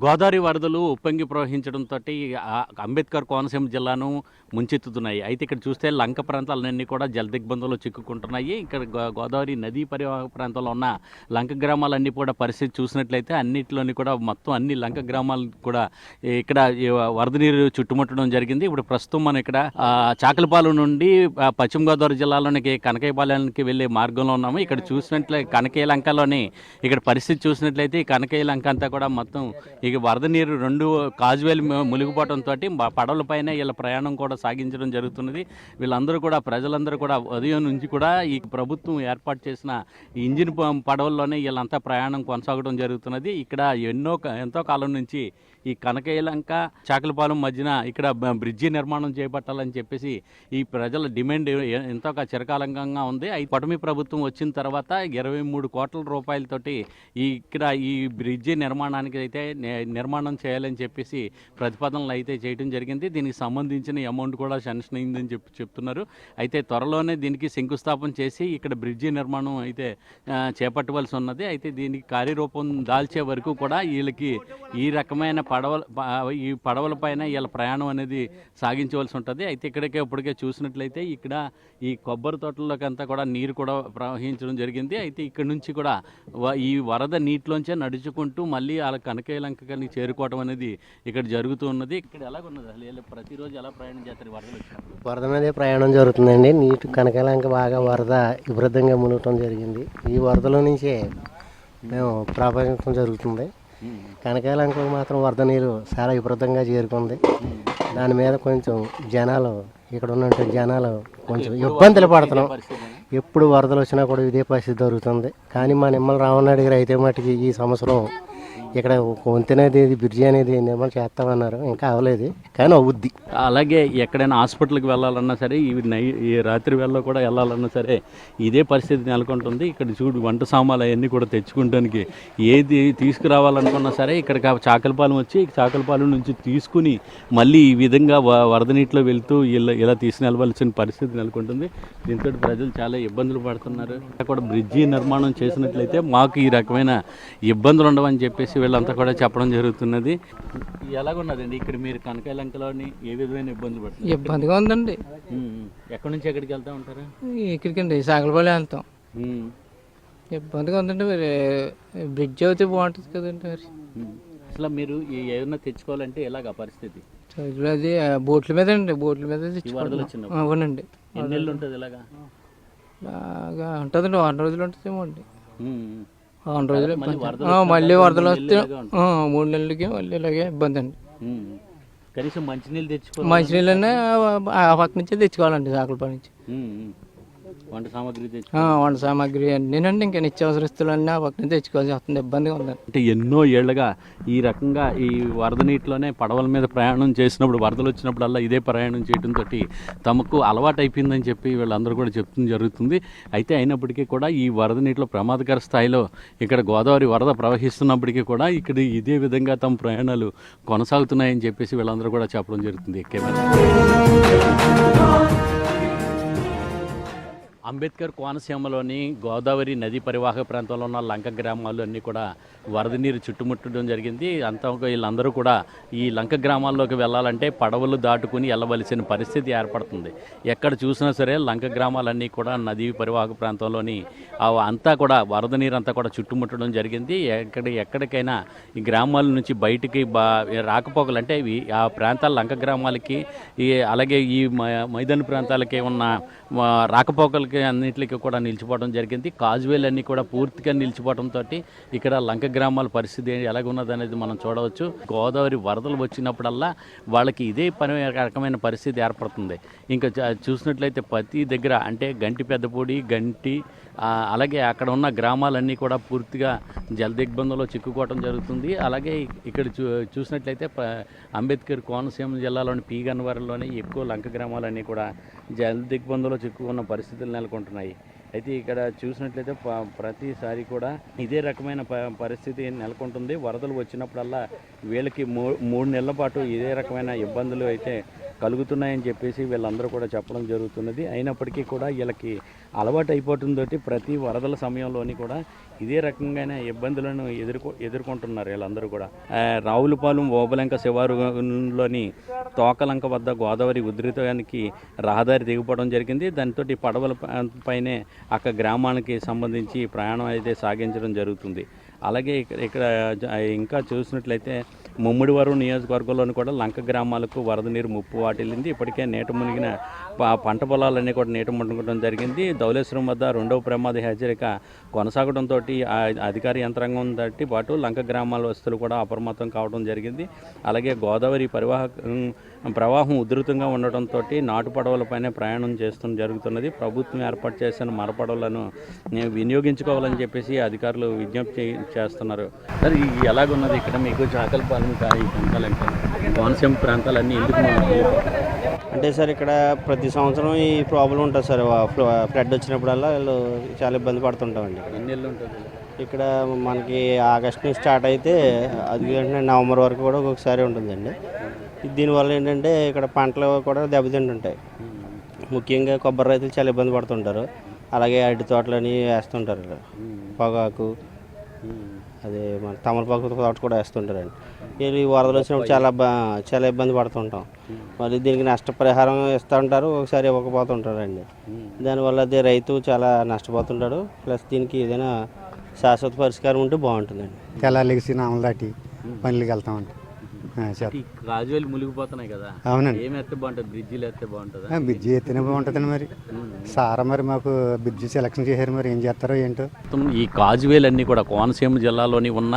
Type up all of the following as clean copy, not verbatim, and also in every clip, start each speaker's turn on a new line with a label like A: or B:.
A: గోదావరి వరదలు ఉప్పొంగి ప్రవహించడంతో అంబేద్కర్ కోనసీమ జిల్లాను ముంచెత్తుతున్నాయి. అయితే ఇక్కడ చూస్తే లంక ప్రాంతాలన్నీ కూడా జలదిగ్బంధంలో చిక్కుకుంటున్నాయి. ఇక్కడ గోదావరి నదీ పరివాహక ప్రాంతంలో ఉన్న లంక గ్రామాలన్నీ కూడా పరిస్థితి చూసినట్లయితే అన్నింటిలోని కూడా మొత్తం అన్ని లంక గ్రామాలు కూడా ఇక్కడ వరద నీరు చుట్టుముట్టడం జరిగింది. ఇప్పుడు ప్రస్తుతం మనం ఇక్కడ చాకలపాలెం నుండి పశ్చిమ గోదావరి జిల్లాలోనికి కనకయ్యపాలెంకి వెళ్ళే మార్గంలో ఉన్నాము. ఇక్కడ చూసినట్లయితే కనకయ్య లంకలోని ఇక్కడ పరిస్థితి చూసినట్లయితే ఈ కనకయ్య లంక అంతా కూడా మొత్తం ఇక వరద నీరు రెండు కాజువేలు మునిగిపోవడంతో పడవలపైన వీళ్ళ ప్రయాణం కూడా సాగించడం జరుగుతున్నది. వీళ్ళందరూ కూడా ప్రజలందరూ కూడా ఉదయం నుంచి కూడా ఈ ప్రభుత్వం ఏర్పాటు చేసిన ఇంజిన్ పడవల్లోనే వీళ్ళంతా ప్రయాణం కొనసాగడం జరుగుతున్నది. ఇక్కడ ఎంతో కాలం నుంచి ఈ కనకయ్యలంక చాకలపాలెం మధ్యన ఇక్కడ బ్రిడ్జి నిర్మాణం చేపట్టాలని చెప్పేసి ఈ ప్రజల డిమాండ్ ఎంతో చిరకాలంగా ఉంది. ఈ కూటమి ప్రభుత్వం వచ్చిన తర్వాత 23 కోట్ల రూపాయలతోటి ఇక్కడ ఈ బ్రిడ్జి నిర్మాణానికి అయితే నిర్మాణం చేయాలని చెప్పేసి ప్రతిపాదనలు అయితే చేయడం జరిగింది. దీనికి సంబంధించిన అమౌంట్ కూడా శాంక్షన్ అయిందని చెప్తున్నారు. అయితే త్వరలోనే దీనికి శంకుస్థాపన చేసి ఇక్కడ బ్రిడ్జి నిర్మాణం అయితే చేపట్టవలసి ఉన్నది. అయితే దీనికి కార్యరూపం దాల్చే వరకు కూడా వీళ్ళకి ఈ రకమైన ఈ పడవల పైన వీళ్ళ ప్రయాణం అనేది సాగించవలసి ఉంటుంది. అయితే ఇప్పటికే చూసినట్లయితే ఇక్కడ ఈ కొబ్బరి తోటల్లోకి అంతా కూడా నీరు కూడా ప్రవహించడం జరిగింది. అయితే ఇక్కడ నుంచి కూడా ఈ వరద నీటిలోంచే నడుచుకుంటూ మళ్ళీ వాళ్ళ కనకయ్యలంకని చేరుకోవడం అనేది ఇక్కడ జరుగుతూ ఉన్నది. ఇక్కడ ఎలాగున్నది అసలు ప్రతిరోజు ఎలా ప్రయాణం చేస్తారు వరదలు వచ్చినప్పుడు?
B: వరద మీదే ప్రయాణం జరుగుతుందండి. నీటి కనకయ్యలంక బాగా వరద విపరీతంగా మునగటం జరిగింది. ఈ వరదలో నుంచే మేము ప్రభావితం జరుగుతుంది. కనకయ్యలంకలో మాత్రం వరద నీరు చాలా విపరీతంగా చేరుకుంది. దాని మీద కొంచెం జనాలు ఇక్కడ ఉన్నటువంటి జనాలు కొంచెం ఇబ్బందులు పడుతున్నాం. ఎప్పుడు వరదలు వచ్చినా కూడా ఇదే పరిస్థితి జరుగుతుంది. కానీ మా నిమ్మల రామనాయుడు గారు అయితే మటుకి ఈ సంవత్సరం ఇక్కడ వంతెన అనేది బ్రిడ్జి అనేది నిర్మాణం చేస్తామన్నారు. ఇంకా అవ్వలేదు, కానీ అవుద్ది.
A: అలాగే ఎక్కడైనా హాస్పిటల్కి వెళ్ళాలన్నా సరే ఈ రాత్రి వేళలో కూడా వెళ్ళాలన్నా సరే ఇదే పరిస్థితి నెలకొంటుంది. ఇక్కడ చూడు వంట సామాన్లు అవన్నీ కూడా తెచ్చుకోవడానికి ఏది తీసుకురావాలనుకున్నా సరే ఇక్కడ చాకలపాలెం వచ్చి చాకలపాలెం నుంచి తీసుకుని మళ్ళీ ఈ విధంగా వరద నీటిలో వెళ్తూ ఇలా తీసుకెళ్ళవలసిన పరిస్థితి నెలకొంటుంది. దీంతో ప్రజలు చాలా ఇబ్బందులు పడుతున్నారు. అక్కడ బ్రిడ్జి నిర్మాణం చేసినట్లయితే మాకు ఈ రకమైన ఇబ్బందులు ఉండవని చెప్పేసి వీళ్ళంతా కూడా చెప్పడం జరుగుతున్నది. ఎలాగున్నదండి ఇక్కడ మీరు కనకయ్యలంకలోని ఏ విధమైన ఇబ్బందులు పడుతుంది?
C: ఇబ్బందిగా ఉందండి.
A: ఎక్కడి నుంచి ఎక్కడికి వెళ్తా ఉంటారు?
C: ఇక్కడికండి సాగలపాలెం వెళ్తాం. ఇబ్బందిగా ఉందండి. మరి బ్రిడ్జ్ అయితే బాగుంటుంది కదండి. మరి
A: అసలు మీరు ఏదైనా తెచ్చుకోవాలంటే ఎలాగ పరిస్థితి?
C: అది బోట్ల మీద అండి, బోట్ల మీద అవునండి.
A: ఎన్ని నెలలు ఉంటుంది ఇలాగా?
C: బాగా ఉంటుందండి, 1 రోజులు ఉంటుందేమో అండి. 1 రోజులు మళ్ళీ వరదలు వస్తే 3 నెలలకి మళ్ళీ ఇలాగే ఇబ్బంది అండి.
A: కనీసం మంచినీళ్ళు తెచ్చుకోవాలి.
C: మంచినీళ్ళనే ఆ పక్క నుంచే తెచ్చుకోవాలండి, సాకలపాలెం నుంచి.
A: వంట
C: సామాగ్రి అన్నీనండి, ఇంకా నిత్యావసరస్తులన్నీ ఆ పక్క నుంచి తెచ్చుకోవాల్సి వస్తుంది. ఇబ్బందిగా ఉందండి.
A: అంటే ఎన్నో ఏళ్ళగా ఈ రకంగా ఈ వరద నీటిలోనే పడవల మీద ప్రయాణం చేసినప్పుడు వరదలు వచ్చినప్పుడల్లా ఇదే ప్రయాణం చేయడంతో తమకు అలవాటు అయిపోయిందని చెప్పి వీళ్ళందరూ కూడా చెప్తుంది జరుగుతుంది. అయితే అయినప్పటికీ కూడా ఈ వరద నీటిలో ప్రమాదకర స్థాయిలో ఇక్కడ గోదావరి వరద ప్రవహిస్తున్నప్పటికీ కూడా ఇక్కడ ఇదే విధంగా తమ ప్రయాణాలు కొనసాగుతున్నాయని చెప్పేసి వీళ్ళందరూ కూడా చెప్పడం జరుగుతుంది. అంబేద్కర్ కోనసీమలోని గోదావరి నదీ పరివాహక ప్రాంతంలో ఉన్న లంక గ్రామాలు అన్నీ కూడా వరద నీరు చుట్టుముట్టడం జరిగింది. వీళ్ళందరూ కూడా ఈ లంక గ్రామాల్లోకి వెళ్ళాలంటే పడవలు దాటుకుని వెళ్ళవలసిన పరిస్థితి ఏర్పడుతుంది. ఎక్కడ చూసినా సరే లంక గ్రామాలన్నీ కూడా నదీ పరివాహక ప్రాంతంలోని అంతా కూడా వరద నీరు అంతా కూడా చుట్టుముట్టడం జరిగింది. ఎక్కడికైనా ఈ గ్రామాల నుంచి బయటికి రాకపోకలు అంటే ఆ ప్రాంతాల లంక గ్రామాలకి అలాగే ఈ మైదాన ప్రాంతాలకి ఉన్న రాకపోకలకి అన్నింటికి కూడా నిలిచిపోవడం జరిగింది. కాజువేలు అన్నీ కూడా పూర్తిగా నిలిచిపోవడంతో ఇక్కడ లంక గ్రామాల పరిస్థితి ఎలాగున్నది అనేది మనం చూడవచ్చు. గోదావరి వరదలు వచ్చినప్పుడల్లా వాళ్ళకి ఇదే రకమైన పరిస్థితి ఏర్పడుతుంది. ఇంకా చూసినట్లయితే ప్రతి దగ్గర అంటే గంటి పెద్దపూడి గంటి అలాగే అక్కడ ఉన్న గ్రామాలన్నీ కూడా పూర్తిగా జలదిగ్బంధంలో చిక్కుకోవడం జరుగుతుంది. అలాగే ఇక్కడ చూసినట్లయితే అంబేద్కర్ కోనసీమ జిల్లాలోని పి గన్నవరంలోని ఎక్కువ లంక గ్రామాలన్నీ కూడా జలదిగ్బంధంలో చిక్కుకున్న పరిస్థితులు నెలకొంటున్నాయి. అయితే ఇక్కడ చూసినట్లయితే ప్రతిసారి కూడా ఇదే రకమైన పరిస్థితి నెలకొంటుంది. వరదలు వచ్చినప్పుడల్లా వీళ్ళకి 3 నెలల పాటు ఇదే రకమైన ఇబ్బందులు అయితే కలుగుతున్నాయని చెప్పేసి వీళ్ళందరూ కూడా చెప్పడం జరుగుతున్నది. అయినప్పటికీ కూడా వీళ్ళకి అలవాటు అయిపోతుందోటి ప్రతి వరదల సమయంలోని కూడా ఇదే రకంగాన ఇబ్బందులను ఎదుర్కొంటున్నారు వీళ్ళందరూ కూడా. రావులపాలెం ఓబలంక శివారులోని తోకలంక వద్ద గోదావరి ఉధృతానికి రహదారి దిగిపోవడం జరిగింది. దాంతో పడవల పైనే అక్కడ గ్రామానికి సంబంధించి ప్రయాణం అయితే సాగించడం జరుగుతుంది. అలాగే ఇక్కడ ఇంకా చూసినట్లయితే ముమ్మిడివరం నియోజకవర్గంలోని కూడా లంక గ్రామాలకు వరద నీరు ముప్పు వాటిల్లింది. ఇప్పటికే నీట మునిగిన పంట పొలాలన్నీ కూడా నీట మునగడం జరిగింది. ధవళేశ్వరం వద్ద రెండవ ప్రమాద హెచ్చరిక కొనసాగడంతో అధికార యంత్రాంగం తోటి పాటు లంక గ్రామాల వస్తువులు కూడా అప్రమత్తం కావడం జరిగింది. అలాగే గోదావరి ప్రవాహం ఉధృతంగా ఉండటంతో నాటు పడవలపైన ప్రయాణం చేస్తూ జరుగుతున్నది. ప్రభుత్వం ఏర్పాటు చేసిన మరపడవలను వినియోగించుకోవాలని చెప్పేసి అధికారులు విజ్ఞప్తి చేస్తున్నారు. సార్ ఎలాగున్నది ఇక్కడ మీకు చాకలపాలెం ఈ ప్రాంతాలంటే కోనసీమ ప్రాంతాలన్నీ ఎందుకు
D: అంటే సార్ ఇక్కడ ప్రతి సంవత్సరం ఈ ప్రాబ్లం ఉంటుంది సార్. ఫ్లడ్ వచ్చినప్పుడల్లా వీళ్ళు చాలా ఇబ్బంది పడుతుంటామండి.
A: ఎన్ని నెలలు ఉంటుంది
D: ఇక్కడ మనకి ఆగస్టు నుంచి స్టార్ట్ అయితే అది నవంబర్ వరకు కూడా ఒక్కొక్కసారి ఉంటుందండి. దీనివల్ల ఏంటంటే ఇక్కడ పంటలు కూడా దెబ్బతింటుంటాయి. ముఖ్యంగా కొబ్బరి రైతులు చాలా ఇబ్బంది పడుతుంటారు. అలాగే అరటి తోటలని వేస్తుంటారు, పొగాకు, అదే మన తమలపాకు తోట కూడా వేస్తుంటారండి. వీళ్ళు ఈ వరదలు వచ్చినప్పుడు చాలా ఇబ్బంది పడుతుంటాం. మళ్ళీ దీనికి నష్టపరిహారం ఇస్తూ ఉంటారు, ఒకసారి ఇవ్వకపోతుంటారండి. దానివల్ల అదే రైతు చాలా నష్టపోతుంటాడు. ప్లస్ దీనికి ఏదైనా శాశ్వత పరిష్కారం ఉంటే బాగుంటుందండి.
E: తెల్లారిసి నామలు దాటి పనులకి వెళ్తామండి.
A: రాజువేలు మునిగిపోతున్నాయి కదా,
E: అవునండి.
A: ఏమి ఎత్తే బాగుంటుంది? బ్రిడ్జిలు ఎత్తే బాగుంటుందా?
E: బ్రిడ్జి ఎత్తేనే బాగుంటుందండి. మరి సారా మరి మాకు బ్రిడ్జి సెలక్షన్ చేశారు, మరి ఏం చేస్తారో ఏంటో.
A: ఈ కాజువేలన్నీ కూడా కోనసీమ జిల్లాలోని ఉన్న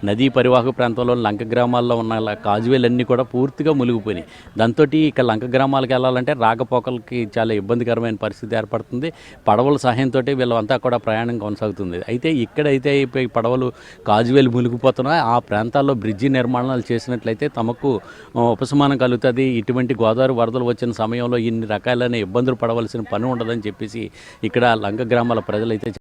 A: నదీ పరివాహక ప్రాంతంలో లంక గ్రామాల్లో ఉన్న కాజువేలన్నీ కూడా పూర్తిగా మునిగిపోయినాయి. దాంతో ఇక లంక గ్రామాలకు వెళ్ళాలంటే రాకపోకలకి చాలా ఇబ్బందికరమైన పరిస్థితి ఏర్పడుతుంది. పడవల సహాయంతో వీళ్ళంతా కూడా ప్రయాణం కొనసాగుతుంది. అయితే ఇక్కడైతే ఈ పడవలు కాజువేలు మునిగిపోతున్నాయి. ఆ ప్రాంతాల్లో బ్రిడ్జి నిర్మాణాలు చేసినట్లయితే తమకు ఉపశమనం కలుగుతుంది. ఇటువంటి గోదావరి వరదలు వచ్చిన సమయంలో ఇన్ని రకాలైన ఇబ్బందులు పడవలసిన పని ఉండదని చెప్పేసి ఇక్కడ లంక గ్రామాల ప్రజలైతే